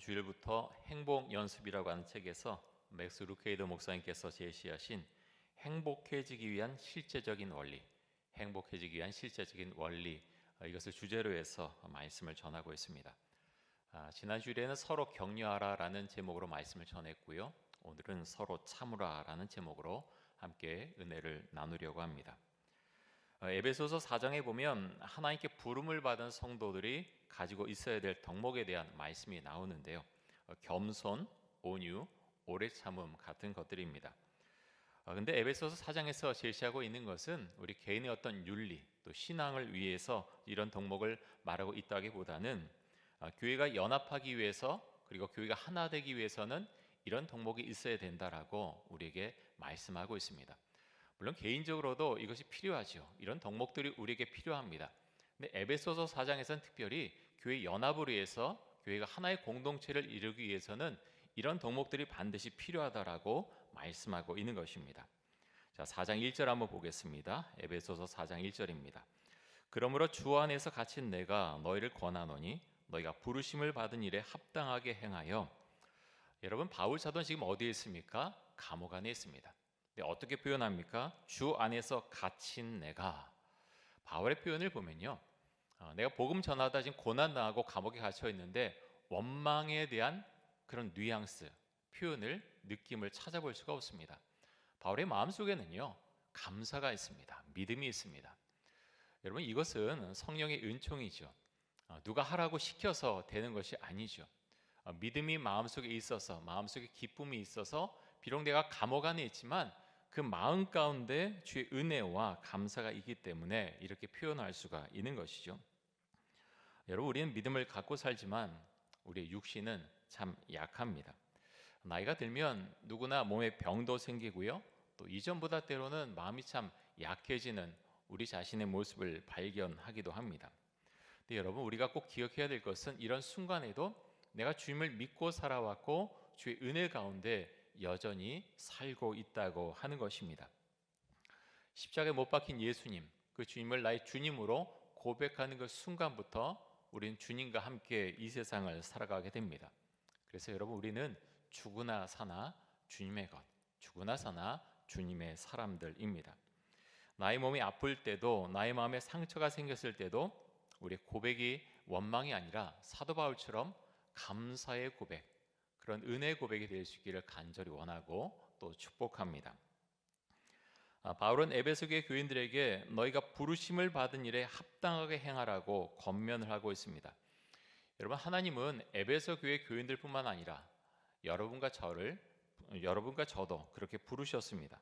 주일부터 행복 연습이라고 하는 책에서 맥스 루케이더 목사님께서 제시하신 행복해지기 위한 실제적인 원리, 행복해지기 위한 실제적인 원리, 이것을 주제로 해서 말씀을 전하고 있습니다. 지난 주일에는 서로 격려하라라는 제목으로 말씀을 전했고요. 오늘은 서로 참으라라는 제목으로 함께 은혜를 나누려고 합니다. 에베소서 4장에 보면 하나님께 부름을 받은 성도들이 가지고 있어야 될 덕목에 대한 말씀이 나오는데요. 겸손, 온유, 오래 참음 같은 것들입니다. 근데 에베소서 4장에서 제시하고 있는 것은 우리 개인의 어떤 윤리, 또 신앙을 위해서 이런 덕목을 말하고 있다기보다는 교회가 연합하기 위해서, 그리고 교회가 하나 되기 위해서는 이런 덕목이 있어야 된다라고 우리에게 말씀하고 있습니다. 물론 개인적으로도 이것이 필요하죠. 이런 덕목들이 우리에게 필요합니다. 근데 에베소서 4장에서는 특별히 교회 연합을 위해서, 교회가 하나의 공동체를 이루기 위해서는 이런 덕목들이 반드시 필요하다라고 말씀하고 있는 것입니다. 자, 4장 1절 한번 보겠습니다. 에베소서 4장 1절입니다. 그러므로 주 안에서 갇힌 내가 너희를 권하노니 너희가 부르심을 받은 일에 합당하게 행하여. 여러분, 바울 사도는 지금 어디에 있습니까? 감옥 안에 있습니다. 근데 어떻게 표현합니까? 주 안에서 갇힌 내가. 바울의 표현을 보면요, 내가 복음 전하다 지금 고난당하고 감옥에 갇혀 있는데 원망에 대한 그런 뉘앙스, 표현을, 느낌을 찾아볼 수가 없습니다. 바울의 마음속에는요, 감사가 있습니다. 믿음이 있습니다. 여러분, 이것은 성령의 은총이죠. 누가 하라고 시켜서 되는 것이 아니죠. 믿음이 마음속에 있어서, 마음속에 기쁨이 있어서 비록 내가 감옥 안에 있지만 그 마음 가운데 주의 은혜와 감사가 있기 때문에 이렇게 표현할 수가 있는 것이죠. 여러분, 우리는 믿음을 갖고 살지만 우리의 육신은 참 약합니다. 나이가 들면 누구나 몸에 병도 생기고요, 또 이전보다 때로는 마음이 참 약해지는 우리 자신의 모습을 발견하기도 합니다. 근데 여러분, 우리가 꼭 기억해야 될 것은 이런 순간에도 내가 주님을 믿고 살아왔고 주의 은혜 가운데 여전히 살고 있다고 하는 것입니다. 십자가에 못 박힌 예수님, 그 주님을 나의 주님으로 고백하는 그 순간부터 우리는 주님과 함께 이 세상을 살아가게 됩니다. 그래서 여러분, 우리는 죽으나 사나 주님의 것, 죽으나 사나 주님의 사람들입니다. 나의 몸이 아플 때도, 나의 마음에 상처가 생겼을 때도 우리의 고백이 원망이 아니라 사도 바울처럼 감사의 고백, 그런 은혜 고백이 될 수 있기를 간절히 원하고 또 축복합니다. 바울은 에베소 교회 교인들에게 너희가 부르심을 받은 일에 합당하게 행하라고 권면을 하고 있습니다. 여러분, 하나님은 에베소 교회 교인들뿐만 아니라 여러분과 저도 그렇게 부르셨습니다.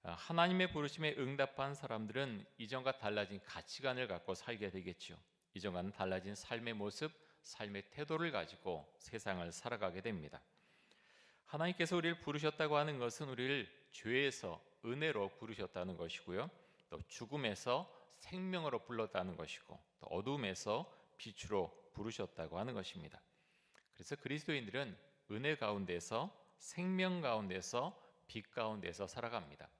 하나님의 부르심에 응답한 사람들은 이전과 달라진 가치관을 갖고 살게 되겠죠. 이전과는 달라진 삶의 모습, 삶의 태도를 가지고 세상을 살아가게 됩니다. 하나님께서 우리를 부르셨다고 하는 것은 우리를 죄에서 은혜로 부르셨다는 것이고요, 또 죽음에서 생명으로 불렀다는 것이고, 또 어둠에서 빛으로 부르셨다고 하는 것입니다. 그래서 그리스도인들은 은혜 가운데서, 생명 가운데서, 빛 가운데서 살아갑니다.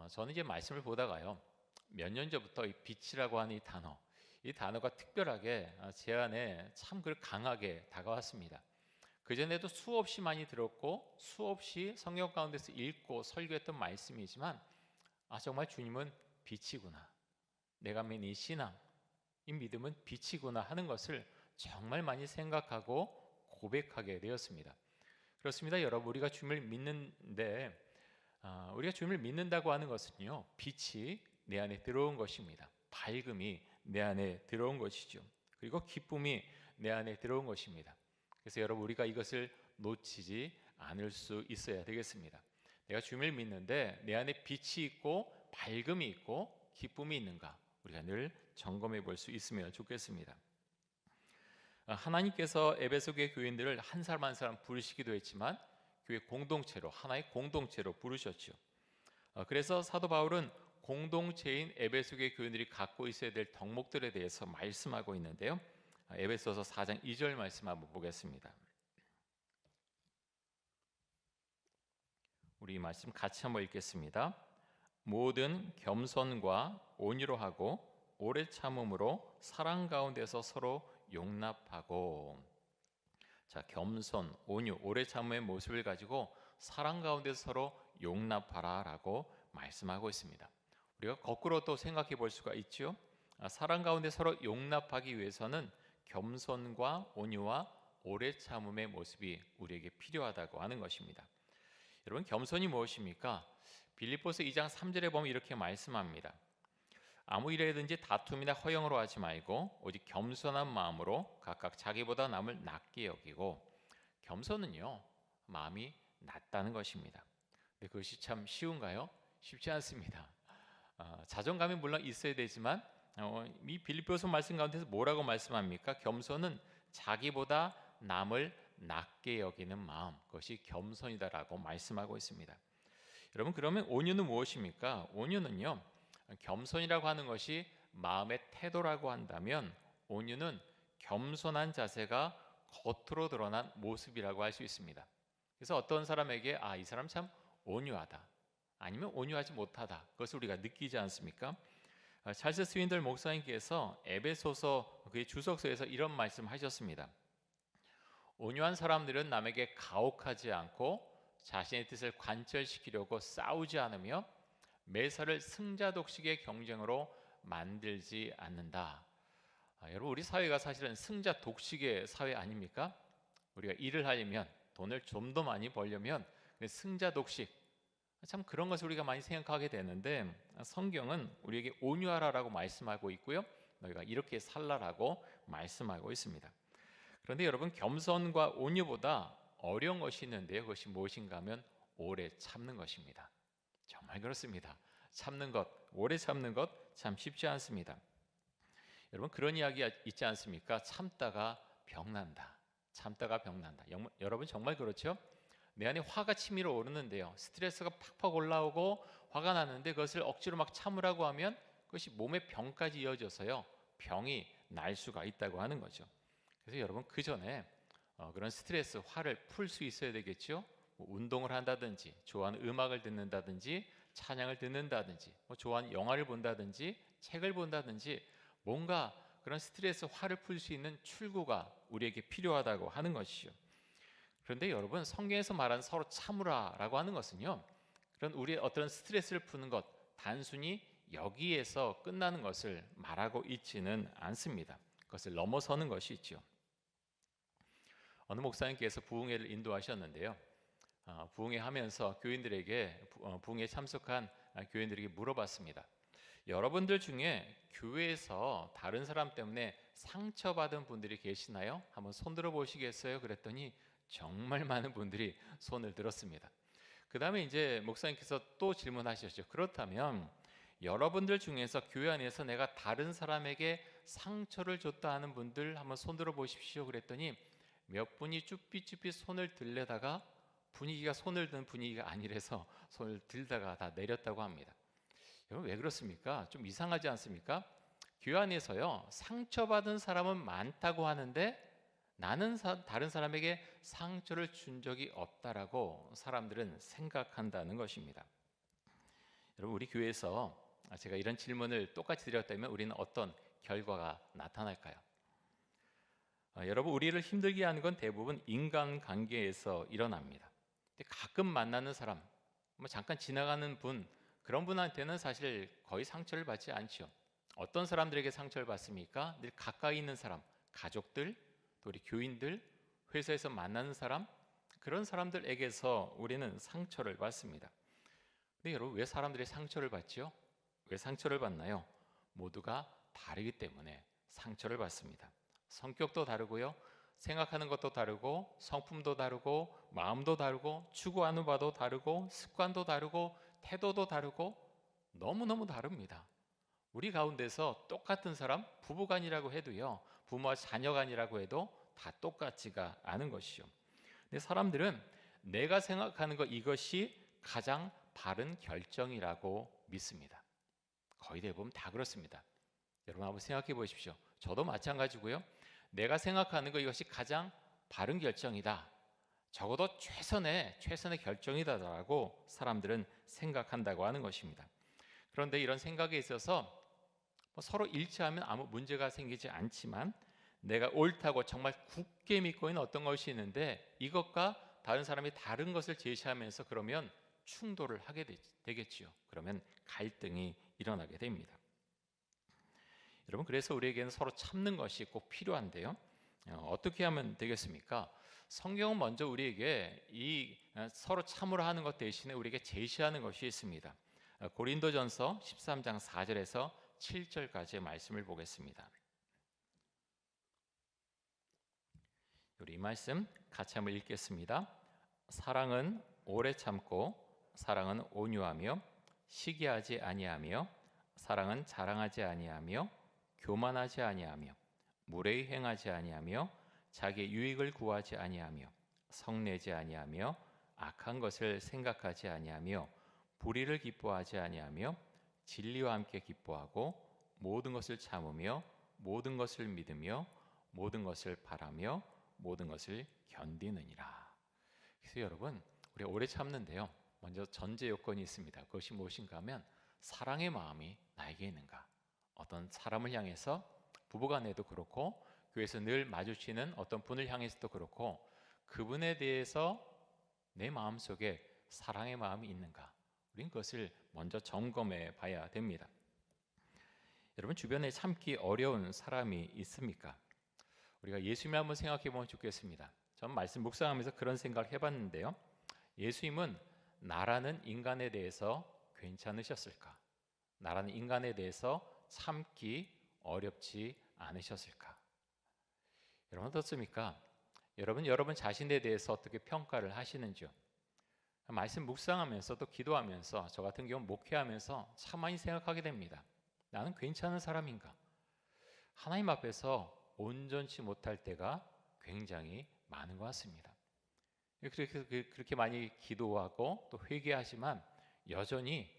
저는 이제 말씀을 보다가요, 몇 년 전부터 이 빛이라고 하는 이 단어가 특별하게 제 안에 참 강하게 다가왔습니다. 그전에도 수없이 많이 들었고 수없이 성경 가운데서 읽고 설교했던 말씀이지만, 정말 주님은 빛이구나, 내가 믿는 이 신앙, 이 믿음은 빛이구나 하는 것을 정말 많이 생각하고 고백하게 되었습니다. 그렇습니다. 여러분, 우리가 주님을 믿는데, 우리가 주님을 믿는다고 하는 것은요, 빛이 내 안에 들어온 것입니다. 밝음이 내 안에 들어온 것이죠. 그리고 기쁨이 내 안에 들어온 것입니다. 그래서 여러분, 우리가 이것을 놓치지 않을 수 있어야 되겠습니다. 내가 주님을 믿는데 내 안에 빛이 있고 밝음이 있고 기쁨이 있는가, 우리가 늘 점검해 볼 수 있으면 좋겠습니다. 하나님께서 에베소 교회 교인들을 한 사람 한 사람 부르시기도 했지만 교회 공동체로, 하나의 공동체로 부르셨죠. 그래서 사도 바울은 공동체인 에베소 교회 교인들이 갖고 있어야 될 덕목들에 대해서 말씀하고 있는데요, 에베소서 4장 2절 말씀 한번 보겠습니다. 우리 이 말씀 같이 한번 읽겠습니다. 모든 겸손과 온유로 하고 오래 참음으로 사랑 가운데서 서로 용납하고. 자, 겸손, 온유, 오래 참음의 모습을 가지고 사랑 가운데서 서로 용납하라라고 말씀하고 있습니다. 우리가 거꾸로 또 생각해 볼 수가 있죠. 사랑 가운데 서로 용납하기 위해서는 겸손과 온유와 오래 참음의 모습이 우리에게 필요하다고 하는 것입니다. 여러분, 겸손이 무엇입니까? 빌립보서 2장 3절에 보면 이렇게 말씀합니다. 아무 일에든지 다툼이나 허영으로 하지 말고 오직 겸손한 마음으로 각각 자기보다 남을 낮게 여기고. 겸손은요, 마음이 낮다는 것입니다. 근데 그것이 참 쉬운가요? 쉽지 않습니다. 자존감이 물론 있어야 되지만 이 빌립보서 말씀 가운데서 뭐라고 말씀합니까? 겸손은 자기보다 남을 낮게 여기는 마음, 그것이 겸손이다라고 말씀하고 있습니다. 여러분, 그러면 온유는 무엇입니까? 온유는요, 겸손이라고 하는 것이 마음의 태도라고 한다면 온유는 겸손한 자세가 겉으로 드러난 모습이라고 할 수 있습니다. 그래서 어떤 사람에게 이 사람 참 온유하다, 아니면 온유하지 못하다, 그것을 우리가 느끼지 않습니까? 찰스 스윈들 목사님께서 에베소서 그의 주석서에서 이런 말씀하셨습니다. 온유한 사람들은 남에게 가혹하지 않고 자신의 뜻을 관철시키려고 싸우지 않으며 매사를 승자 독식의 경쟁으로 만들지 않는다. 여러분, 우리 사회가 사실은 승자 독식의 사회 아닙니까? 우리가 일을 하려면, 돈을 좀 더 많이 벌려면 승자 독식, 참 그런 것을 우리가 많이 생각하게 되는데 성경은 우리에게 온유하라라고 말씀하고 있고요, 너희가 이렇게 살라라고 말씀하고 있습니다. 그런데 여러분, 겸손과 온유보다 어려운 것이 있는데요, 그것이 무엇인가 하면 오래 참는 것입니다. 정말 그렇습니다. 참는 것, 오래 참는 것 참 쉽지 않습니다. 여러분, 그런 이야기 있지 않습니까? 참다가 병난다, 참다가 병난다. 여러분, 정말 그렇죠? 내 안에 화가 치밀어 오르는데요, 스트레스가 팍팍 올라오고 화가 나는데 그것을 억지로 막 참으라고 하면 그것이 몸의 병까지 이어져서요, 병이 날 수가 있다고 하는 거죠. 그래서 여러분, 그 전에 그런 스트레스, 화를 풀 수 있어야 되겠죠. 운동을 한다든지, 좋아하는 음악을 듣는다든지, 찬양을 듣는다든지, 좋아하는 영화를 본다든지, 책을 본다든지, 뭔가 그런 스트레스, 화를 풀 수 있는 출구가 우리에게 필요하다고 하는 것이죠. 그런데 여러분, 성경에서 말하는 서로 참으라라고 하는 것은요, 그런 우리의 어떤 스트레스를 푸는 것, 단순히 여기에서 끝나는 것을 말하고 있지는 않습니다. 그것을 넘어서는 것이 있죠. 어느 목사님께서 부흥회를 인도하셨는데요, 부흥회 하면서 교인들에게, 부흥회에 참석한 교인들에게 물어봤습니다. 여러분들 중에 교회에서 다른 사람 때문에 상처받은 분들이 계시나요? 한번 손 들어 보시겠어요? 그랬더니 정말 많은 분들이 손을 들었습니다. 그 다음에 이제 목사님께서 또 질문하셨죠. 그렇다면 여러분들 중에서 교회 안에서 내가 다른 사람에게 상처를 줬다 하는 분들 한번 손 들어 보십시오. 그랬더니 몇 분이 쭈삣쭈삣 손을 들려다가 분위기가, 손을 든 분위기가 아니라서 손을 들다가 다 내렸다고 합니다. 여러분, 왜 그렇습니까? 좀 이상하지 않습니까? 교회 안에서요, 상처받은 사람은 많다고 하는데 나는 다른 사람에게 상처를 준 적이 없다라고 사람들은 생각한다는 것입니다. 여러분, 우리 교회에서 제가 이런 질문을 똑같이 드렸다면 우리는 어떤 결과가 나타날까요? 여러분, 우리를 힘들게 하는 건 대부분 인간관계에서 일어납니다. 가끔 만나는 사람, 잠깐 지나가는 분, 그런 분한테는 사실 거의 상처를 받지 않죠. 어떤 사람들에게 상처를 받습니까? 늘 가까이 있는 사람, 가족들, 또 우리 교인들, 회사에서 만나는 사람, 그런 사람들에게서 우리는 상처를 받습니다. 근데 여러분, 왜 사람들이 상처를 받죠? 왜 상처를 받나요? 모두가 다르기 때문에 상처를 받습니다. 성격도 다르고요, 생각하는 것도 다르고, 성품도 다르고, 마음도 다르고, 추구하는 바도 다르고, 습관도 다르고, 태도도 다르고, 너무너무 다릅니다. 우리 가운데서 똑같은 사람, 부부간이라고 해도요, 부모와 자녀간이라고 해도 다 똑같지가 않은 것이죠. 근데 사람들은 내가 생각하는 것, 이것이 가장 바른 결정이라고 믿습니다. 거의 대부분 다 그렇습니다. 여러분, 한번 생각해 보십시오. 저도 마찬가지고요. 내가 생각하는 것, 이것이 가장 바른 결정이다, 적어도 최선의 결정이다라고 사람들은 생각한다고 하는 것입니다. 그런데 이런 생각에 있어서 서로 일치하면 아무 문제가 생기지 않지만 내가 옳다고 정말 굳게 믿고 있는 어떤 것이 있는데 이것과 다른 사람이 다른 것을 제시하면서 그러면 충돌을 하게 되겠지요. 그러면 갈등이 일어나게 됩니다. 여러분, 그래서 우리에게는 서로 참는 것이 꼭 필요한데요. 어떻게 하면 되겠습니까? 성경은 먼저 우리에게 이 서로 참으라 하는 것 대신에 우리에게 제시하는 것이 있습니다. 고린도전서 13장 4절에서 7절까지의 말씀을 보겠습니다. 우리 이 말씀 같이 한번 읽겠습니다. 사랑은 오래 참고, 사랑은 온유하며 시기하지 아니하며, 사랑은 자랑하지 아니하며 교만하지 아니하며 무례히 행하지 아니하며 자기의 유익을 구하지 아니하며 성내지 아니하며 악한 것을 생각하지 아니하며 불의를 기뻐하지 아니하며 진리와 함께 기뻐하고 모든 것을 참으며 모든 것을 믿으며 모든 것을 바라며 모든 것을 견디느니라. 그래서 여러분, 우리 오래 참는데요, 먼저 전제 요건이 있습니다. 그것이 무엇인가 하면 사랑의 마음이 나에게 있는가. 어떤 사람을 향해서 부부간에도 그렇고 교회에서 늘 마주치는 어떤 분을 향해서도 그렇고 그분에 대해서 내 마음속에 사랑의 마음이 있는가, 우린 그것을 먼저 점검해 봐야 됩니다. 여러분, 주변에 참기 어려운 사람이 있습니까? 우리가 예수님을 한번 생각해 보면 좋겠습니다. 전 말씀 묵상하면서 그런 생각을 해봤는데요, 예수님은 나라는 인간에 대해서 괜찮으셨을까? 나라는 인간에 대해서 참기 어렵지 않으셨을까? 여러분 어떻습니까? 여러분 자신에 대해서 어떻게 평가를 하시는지요? 말씀 묵상하면서 또 기도하면서 저 같은 경우 목회하면서 참 많이 생각하게 됩니다. 나는 괜찮은 사람인가? 하나님 앞에서 온전치 못할 때가 굉장히 많은 것 같습니다. 그렇게 많이 기도하고 또 회개하지만 여전히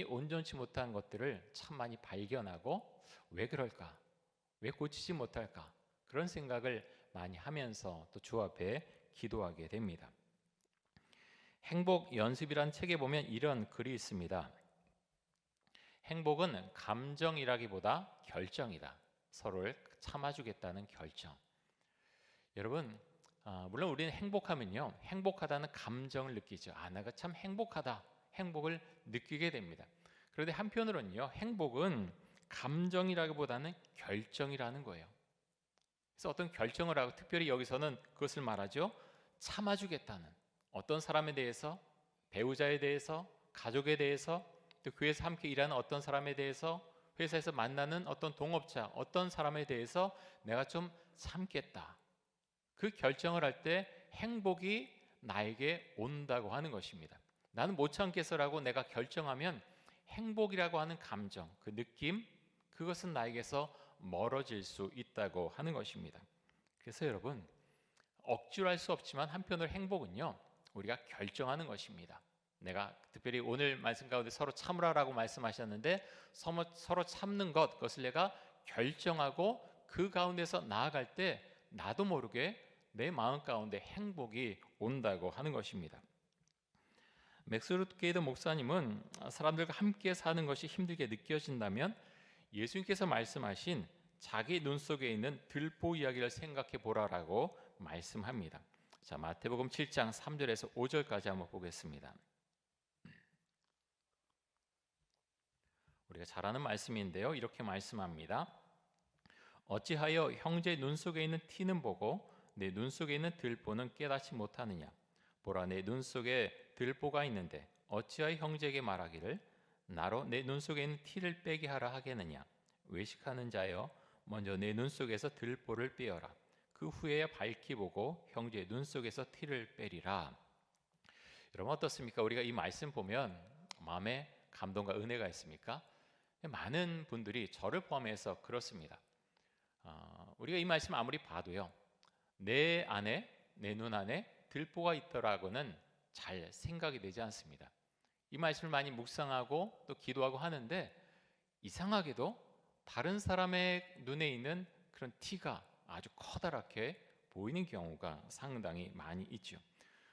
온전치 못한 것들을 참 많이 발견하고 왜 그럴까? 왜 고치지 못할까? 그런 생각을 많이 하면서 또 주 앞에 기도하게 됩니다. 행복 연습이란 책에 보면 이런 글이 있습니다. 행복은 감정이라기보다 결정이다. 서로를 참아주겠다는 결정. 여러분, 물론 우리는 행복하면요, 행복하다는 감정을 느끼죠. 내가 참 행복하다. 행복을 느끼게 됩니다. 그런데 한편으로는요, 행복은 감정이라기보다는 결정이라는 거예요. 그래서 어떤 결정을 하고, 특별히 여기서는 그것을 말하죠. 참아주겠다는, 어떤 사람에 대해서, 배우자에 대해서, 가족에 대해서, 또 교회에서 함께 일하는 어떤 사람에 대해서, 회사에서 만나는 어떤 동업자, 어떤 사람에 대해서 내가 좀 참겠다. 그 결정을 할 때 행복이 나에게 온다고 하는 것입니다. 나는 못 참겠어라고 내가 결정하면 행복이라고 하는 감정, 그 느낌, 그것은 나에게서 멀어질 수 있다고 하는 것입니다. 그래서 여러분, 억지로 할 수 없지만 한편으로 행복은요, 우리가 결정하는 것입니다. 내가 특별히 오늘 말씀 가운데 서로 참으라라고 말씀하셨는데 서로 참는 것, 그것을 내가 결정하고 그 가운데서 나아갈 때 나도 모르게 내 마음 가운데 행복이 온다고 하는 것입니다. 맥스 루케이더 목사님은 사람들과 함께 사는 것이 힘들게 느껴진다면 예수님께서 말씀하신 자기 눈 속에 있는 들보 이야기를 생각해 보라라고 말씀합니다. 자, 마태복음 7장 3절에서 5절까지 한번 보겠습니다. 우리가 잘 아는 말씀인데요, 이렇게 말씀합니다. 어찌하여 형제 눈 속에 있는 티는 보고 내 눈 속에 있는 들보는 깨닫지 못하느냐? 보라, 내 눈 속에 들보가 있는데 어찌하여 형제에게 말하기를 나로 내 눈 속에 있는 티를 빼게 하라 하겠느냐? 외식하는 자여, 먼저 내 눈 속에서 들보를 빼어라. 그 후에야 밝히 보고 형제의 눈 속에서 티를 빼리라. 여러분 어떻습니까? 우리가 이 말씀 보면 마음에 감동과 은혜가 있습니까? 많은 분들이 저를 포함해서 그렇습니다. 우리가 이 말씀 아무리 봐도요, 내 안에, 내 눈 안에 들보가 있더라고는 잘 생각이 되지 않습니다. 이 말씀을 많이 묵상하고 또 기도하고 하는데 이상하게도 다른 사람의 눈에 있는 그런 티가 아주 커다랗게 보이는 경우가 상당히 많이 있죠.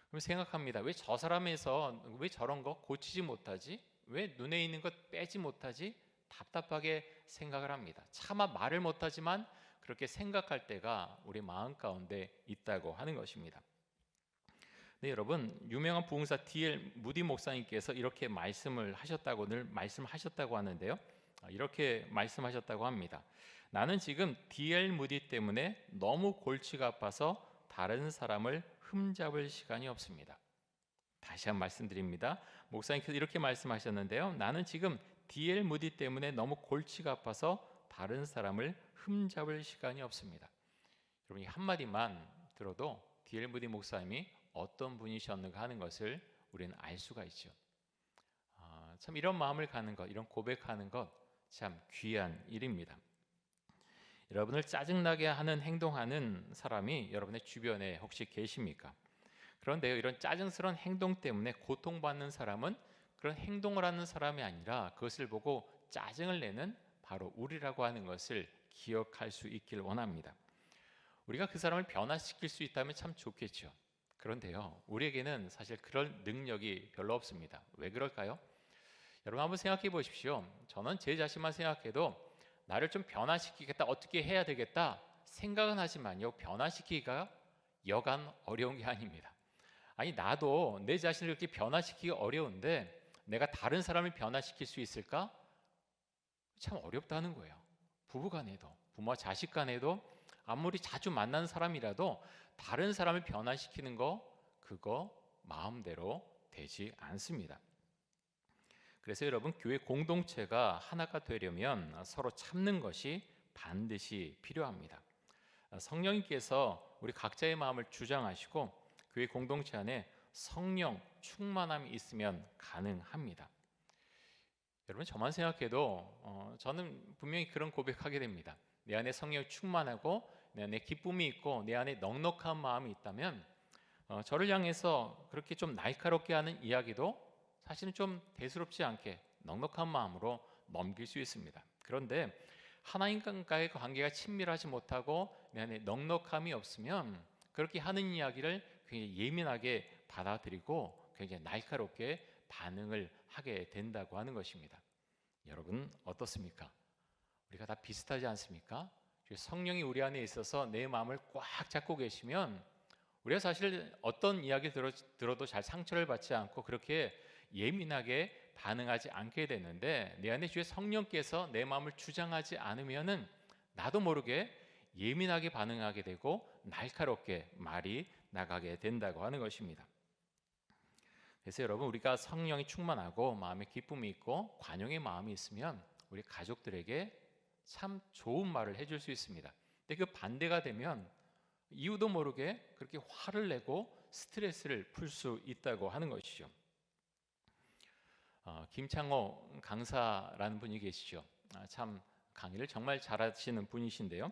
그럼 생각합니다. 왜 저 사람에서 왜 저런 거 고치지 못하지? 왜 눈에 있는 것 빼지 못하지? 답답하게 생각을 합니다. 차마 말을 못하지만 그렇게 생각할 때가 우리 마음 가운데 있다고 하는 것입니다. 네, 여러분, 유명한 부흥사 D.L. 무디 목사님께서 이렇게 말씀을 하셨다고 늘 말씀하셨다고 하는데요. 이렇게 말씀하셨다고 합니다. 나는 지금 D.L. 무디 때문에 너무 골치가 아파서 다른 사람을 흠잡을 시간이 없습니다. 다시 한번 말씀드립니다. 목사님께서 이렇게 말씀하셨는데요. 나는 지금 D.L. 무디 때문에 너무 골치가 아파서 다른 사람을 흠잡을 시간이 없습니다. 여러분, 이 한마디만 들어도 D.L. 무디 목사님이 어떤 분이셨는가 하는 것을 우리는 알 수가 있죠. 참 이런 마음을 갖는 것, 이런 고백하는 것 참 귀한 일입니다. 여러분을 짜증나게 하는 행동하는 사람이 여러분의 주변에 혹시 계십니까? 그런데요, 이런 짜증스러운 행동 때문에 고통받는 사람은 그런 행동을 하는 사람이 아니라 그것을 보고 짜증을 내는 바로 우리라고 하는 것을 기억할 수 있길 원합니다. 우리가 그 사람을 변화시킬 수 있다면 참 좋겠죠. 그런데요, 우리에게는 사실 그럴 능력이 별로 없습니다. 왜 그럴까요? 여러분 한번 생각해 보십시오. 저는 제 자신만 생각해도 나를 좀 변화시키겠다, 어떻게 해야 되겠다 생각은 하지만요, 변화시키기가 여간 어려운 게 아닙니다. 아니, 나도 내 자신을 그렇게 변화시키기 어려운데 내가 다른 사람을 변화시킬 수 있을까? 참 어렵다는 거예요. 부부간에도, 부모와 자식 간에도 아무리 자주 만나는 사람이라도 다른 사람을 변화시키는 그거 마음대로 되지 않습니다. 그래서 여러분, 교회 공동체가 하나가 되려면 서로 참는 것이 반드시 필요합니다. 성령님께서 우리 각자의 마음을 주장하시고 교회 공동체 안에 성령 충만함이 있으면 가능합니다. 여러분, 저만 생각해도 저는 분명히 그런 고백하게 됩니다. 내 안에 성령이 충만하고 내 안에 기쁨이 있고 내 안에 넉넉한 마음이 있다면 저를 향해서 그렇게 좀 날카롭게 하는 이야기도 사실은 좀 대수롭지 않게 넉넉한 마음으로 넘길 수 있습니다. 그런데 하나님과의 관계가 친밀하지 못하고 내 안에 넉넉함이 없으면 그렇게 하는 이야기를 굉장히 예민하게 받아들이고 굉장히 날카롭게 반응을 하게 된다고 하는 것입니다. 여러분 어떻습니까? 우리가 다 비슷하지 않습니까? 성령이 우리 안에 있어서 내 마음을 꽉 잡고 계시면 우리가 사실 어떤 이야기 들어도 잘 상처를 받지 않고 그렇게 예민하게 반응하지 않게 되는데, 내 안에 주의 성령께서 내 마음을 주장하지 않으면은 나도 모르게 예민하게 반응하게 되고 날카롭게 말이 나가게 된다고 하는 것입니다. 그래서 여러분, 우리가 성령이 충만하고 마음에 기쁨이 있고 관용의 마음이 있으면 우리 가족들에게 참 좋은 말을 해줄 수 있습니다. 근데 그 반대가 되면 이유도 모르게 그렇게 화를 내고 스트레스를 풀 수 있다고 하는 것이죠. 김창호 강사라는 분이 계시죠. 참 강의를 정말 잘하시는 분이신데요.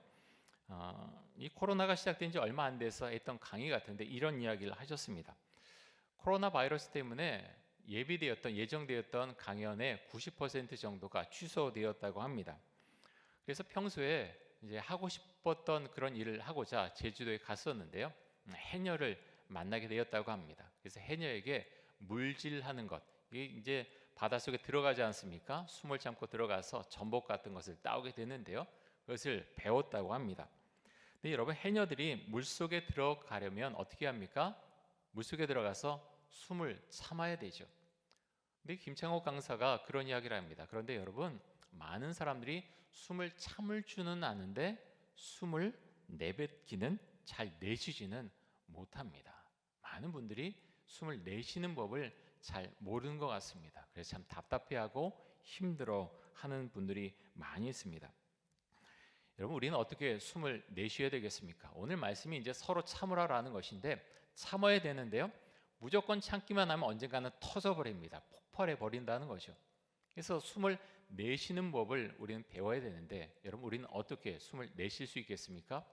이 코로나가 시작된 지 얼마 안 돼서 했던 강의 같은데 이런 이야기를 하셨습니다. 코로나 바이러스 때문에 예정되었던 강연의 90% 정도가 취소되었다고 합니다. 그래서 평소에 이제 하고 싶었던 그런 일을 하고자 제주도에 갔었는데요. 해녀를 만나게 되었다고 합니다. 그래서 해녀에게 물질하는 것, 이게 이제 바닷속에 들어가지 않습니까? 숨을 참고 들어가서 전복 같은 것을 따오게 되는데요. 그것을 배웠다고 합니다. 근데 여러분, 해녀들이 물속에 들어가려면 어떻게 합니까? 물속에 들어가서 숨을 참아야 되죠. 근데 김창호 강사가 그런 이야기를 합니다. 그런데 여러분, 많은 사람들이 숨을 참을 줄은 아는데 숨을 내뱉기는 잘 내쉬지는 못합니다. 많은 분들이 숨을 내쉬는 법을 잘 모르는 것 같습니다. 그래서 참 답답해하고 힘들어하는 분들이 많이 있습니다. 여러분, 우리는 어떻게 숨을 내쉬어야 되겠습니까? 오늘 말씀이 이제 서로 참으라라는 것인데 참아야 되는데요. 무조건 참기만 하면 언젠가는 터져버립니다. 폭발해 버린다는 거죠. 그래서 숨을 내쉬는 법을 우리는 배워야 되는데, 여러분, 우리는 어떻게 숨을 내쉴 수 있겠습니까?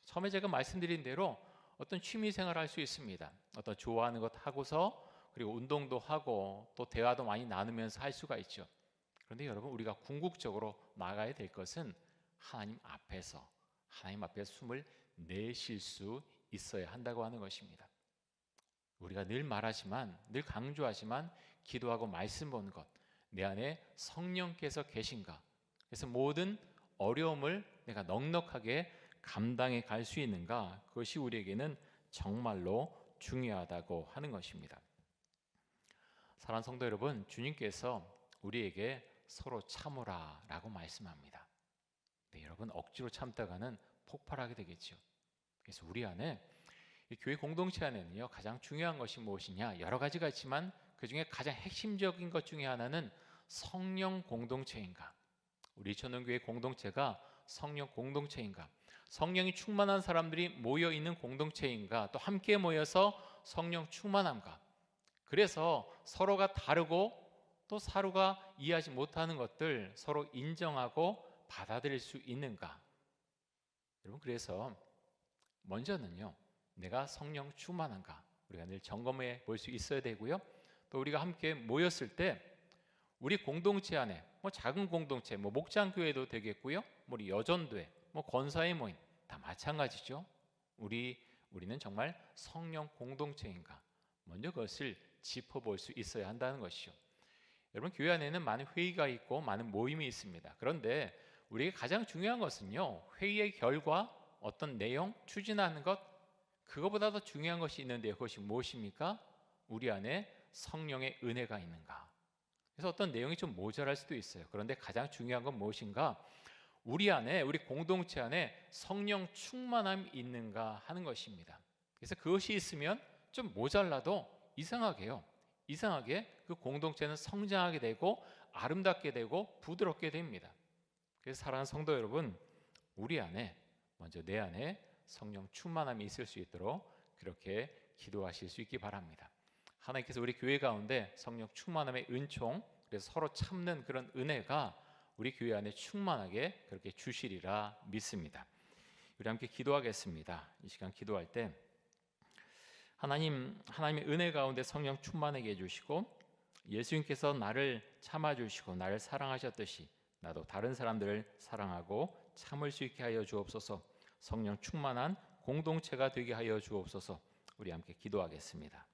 처음에 제가 말씀드린 대로 어떤 취미 생활을 할 수 있습니다. 어떤 좋아하는 것 하고서 그리고 운동도 하고 또 대화도 많이 나누면서 할 수가 있죠. 그런데 여러분, 우리가 궁극적으로 나가야 될 것은 하나님 앞에서 숨을 내쉴 수 있어야 한다고 하는 것입니다. 우리가 늘 말하지만, 늘 강조하지만 기도하고 말씀 보는 것, 내 안에 성령께서 계신가? 그래서 모든 어려움을 내가 넉넉하게 감당해 갈 수 있는가? 그것이 우리에게는 정말로 중요하다고 하는 것입니다. 사랑하는 성도 여러분, 주님께서 우리에게 서로 참으라 라고 말씀합니다. 네, 여러분, 억지로 참다가는 폭발하게 되겠죠. 그래서 우리 안에, 이 교회 공동체 안에는요, 가장 중요한 것이 무엇이냐? 여러 가지가 있지만 그 중에 가장 핵심적인 것 중에 하나는 성령 공동체인가? 우리 천연교회 공동체가 성령 공동체인가? 성령이 충만한 사람들이 모여 있는 공동체인가? 또 함께 모여서 성령 충만함가? 그래서 서로가 다르고 또 서로가 이해하지 못하는 것들 서로 인정하고 받아들일 수 있는가? 여러분, 그래서 먼저는요, 내가 성령 충만한가? 우리가 늘 점검해 볼 수 있어야 되고요. 또 우리가 함께 모였을 때 우리 공동체 안에 작은 공동체, 목장교회도 되겠고요, 우리 여전도회, 권사의 모임 다 마찬가지죠. 우리는 정말 성령 공동체인가? 먼저 그것을 짚어볼 수 있어야 한다는 것이죠. 여러분, 교회 안에는 많은 회의가 있고 많은 모임이 있습니다. 그런데 우리에게 가장 중요한 것은요, 회의의 결과, 어떤 내용, 추진하는 것, 그거보다 더 중요한 것이 있는데 그것이 무엇입니까? 우리 안에 성령의 은혜가 있는가? 그래서 어떤 내용이 좀 모자랄 수도 있어요. 그런데 가장 중요한 건 무엇인가? 우리 안에, 우리 공동체 안에 성령 충만함이 있는가 하는 것입니다. 그래서 그것이 있으면 좀 모자라도 이상하게 그 공동체는 성장하게 되고 아름답게 되고 부드럽게 됩니다. 그래서 사랑하는 성도 여러분, 우리 안에, 먼저 내 안에 성령 충만함이 있을 수 있도록 그렇게 기도하실 수 있기 바랍니다. 하나님께서 우리 교회 가운데 성령 충만함의 은총, 그래서 서로 참는 그런 은혜가 우리 교회 안에 충만하게 그렇게 주시리라 믿습니다. 우리 함께 기도하겠습니다. 이 시간 기도할 때 하나님의 은혜 가운데 성령 충만하게 해주시고, 예수님께서 나를 참아주시고 나를 사랑하셨듯이 나도 다른 사람들을 사랑하고 참을 수 있게 하여 주옵소서. 성령 충만한 공동체가 되게 하여 주옵소서. 우리 함께 기도하겠습니다.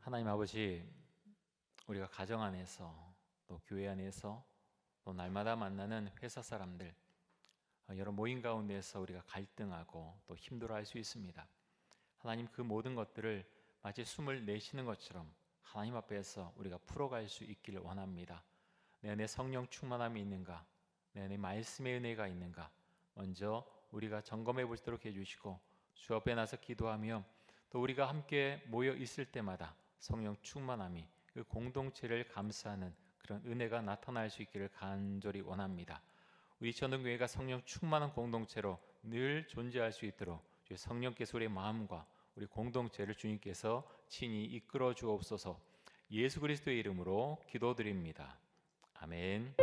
하나님 아버지, 우리가 가정 안에서 또 교회 안에서 또 날마다 만나는 회사 사람들, 여러 모임 가운데서 우리가 갈등하고 또 힘들어할 수 있습니다. 하나님, 그 모든 것들을 마치 숨을 내쉬는 것처럼 하나님 앞에서 우리가 풀어갈 수 있기를 원합니다. 내 안에 성령 충만함이 있는가? 내 안에 말씀의 은혜가 있는가? 먼저 우리가 점검해 보도록 해주시고, 주 앞에 나서 기도하며 또 우리가 함께 모여 있을 때마다 성령 충만함이 그 공동체를 감싸는 그런 은혜가 나타날 수 있기를 간절히 원합니다. 우리 전원교회가 성령 충만한 공동체로 늘 존재할 수 있도록 주의 성령께서 우리의 마음과 우리 공동체를 주님께서 친히 이끌어 주옵소서. 예수 그리스도의 이름으로 기도드립니다. 아멘.